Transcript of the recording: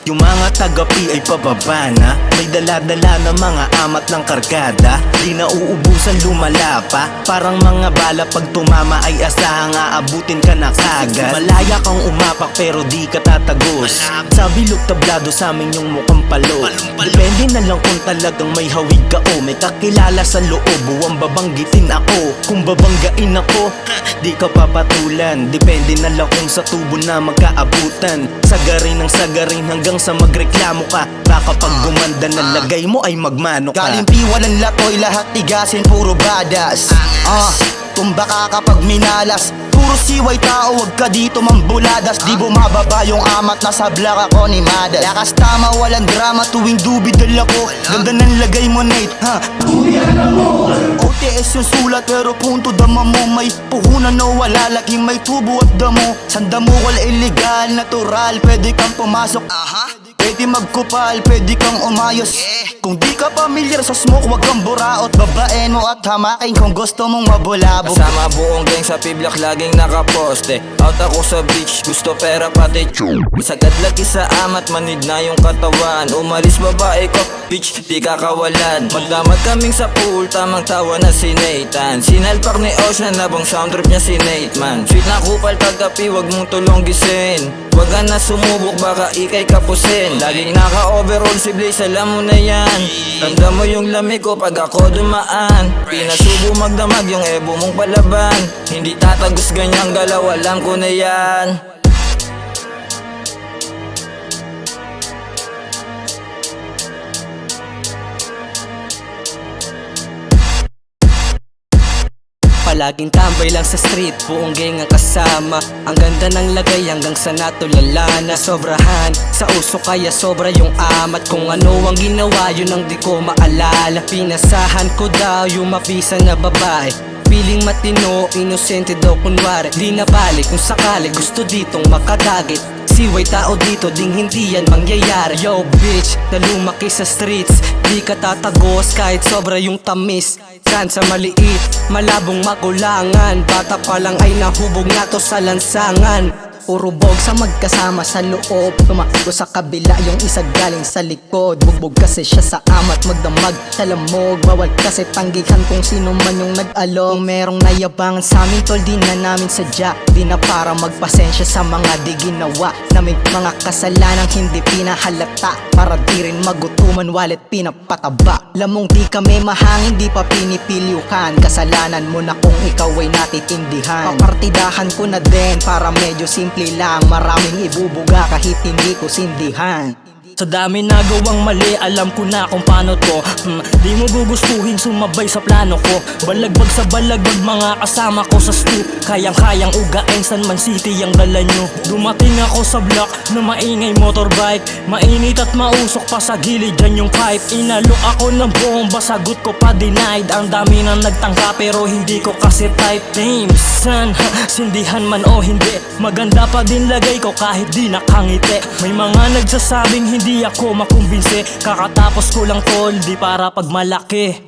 Yung mga tagapi ay pababa na, may dala-dala na mga amat ng kargada. Di na uubusan lumala pa, parang mga bala pag tumama ay asahang aabutin ka na kagad. Malaya kang umapak pero di ka tatagos, sa bilog tablado sa amin yung mukhang palo. Depende na lang kung talagang may hawig ka o may kakilala sa loob. Buwang babanggitin ako, kung babanggain ako di ka papatulan. Depende na lang kung sa tubo na magkaabutan. Sagarin ng sagarin hanggang sa magreklamo ka. Baka pag gumanda na lagay mo ay magmano ka. Galimpi walang latoy, lahat tigasin puro badas. Tumba ka kapag minalas, puro siway tao, wag ka dito mambuladas. Di bumababa yung amat, nasa black ako ni Madas. Lakas tama, walang drama, tuwing dubidal ako. Ganda ng lagay mo, Nate, ha? OTS yung sulat, pero punto dama mo. May puhunan o wala, laging may tubo at damo. Sanda mo wala illegal, natural, pwede kang pumasok. Pwede magkupal, pwede kang umayos. Kung di ka pamilyar sa smoke, wag kang buraot. Babae mo at hamakin kung gusto mong mabulabog. Kasama buong gang sa piblak, laging nakaposte. Out ako sa beach, gusto pera pati sagad lagi sa amat, manid na yung katawan. Umalis babae ko, bitch, di kakawalan. Magdamag kaming sa pool, tamang tawa na si Nathan. Sinalpak ni Ocean, nabang sound trip niya si Nate man. Sweet na kupal pagkapi, wag mong tulong gisin. Wag ka na sumubok, baka ikay kapusin. Laging naka-overall si Blaze, alam mo na yan. Ramdam mo yung lamig ko pag ako dumaan. Pinasubo magdamag yung ebo mong palaban. Hindi tatagos ganyang galaw, alam ko na yan. Palaging tambay lang sa street, buong gang ang kasama. Ang ganda ng lagay hanggang sa natulala na. Sobrahan sa uso kaya sobra yung amat. Kung ano ang ginawa yun ang di ko maalala. Pinasahan ko daw yung mapisa na babae. Piling matino, inosente daw kunwari. Di na balik kung sakali gusto ditong makadagit. Siway tao dito, ding hindi yan mangyayari. Yo bitch, na lumaki sa streets, di ka tatagos kahit sobra yung tamis. Kan sa maliit, malabong magulangan. Bata pa lang ay nahubog na to sa lansangan. Puro bog sa magkasama sa loob. Tumakbo sa kabila yung isa galing sa likod. Bugbog kasi siya sa amat, magdamag sa lamog. Bawal kasi tanggihan kung sino man yung nag-along. Merong nayabangan sa amin tol, di na namin sadya. Di na para magpasensya sa mga di ginawa namin mga kasalanang hindi pinahalata. Para di rin magutuman, wallet pinapataba. Lamong di kami mahangin, di pa pinipiliukan. Kasalanan mo na kung ikaw ay natitindihan. Papartidahan ko na din para medyo simple lang. Maraming ibubuga kahit hindi ko sindihan. Sa dami nagawang mali, alam ko na kung paano to. Di mo gugustuhin sumabay sa plano ko. Balagbag sa balagbag mga kasama ko sa stoop. Kayang-kayang ugain San Man City ang dala nyo. Dumating ako sa block na maingay motorbike. Mainit at mausok pa sa gilid dyan yung pipe. Inalok ako ng bomba, sagot ko pa denied. Ang dami na nagtangka pero hindi ko kasi type. Damn son, sindihan man o hindi, maganda pa din lagay ko kahit di nakangiti. May mga nagsasabing hindi ako makumbinsi. Kakatapos ko lang tol, di para pag malaki.